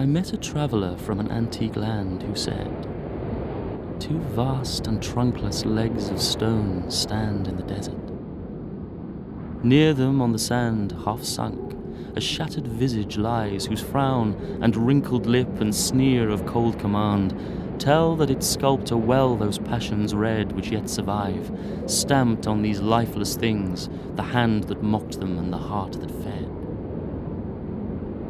I met a traveller from an antique land who said, "Two vast and trunkless legs of stone stand in the desert. Near them on the sand, half sunk, a shattered visage lies, whose frown and wrinkled lip and sneer of cold command tell that its sculptor well those passions read which yet survive, stamped on these lifeless things, the hand that mocked them and the heart that fed."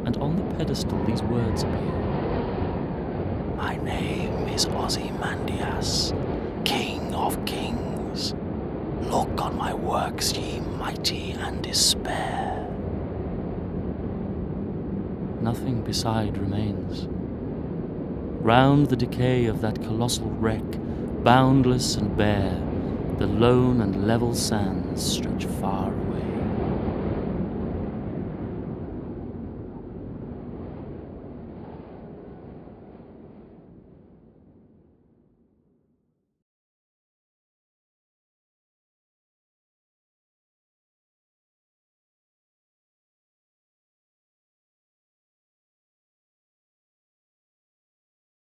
And on the pedestal these words appear: "My name is Ozymandias, King of Kings. Look on my works, ye mighty, and despair." Nothing beside remains. Round the decay of that colossal wreck, boundless and bare, the lone and level sands stretch far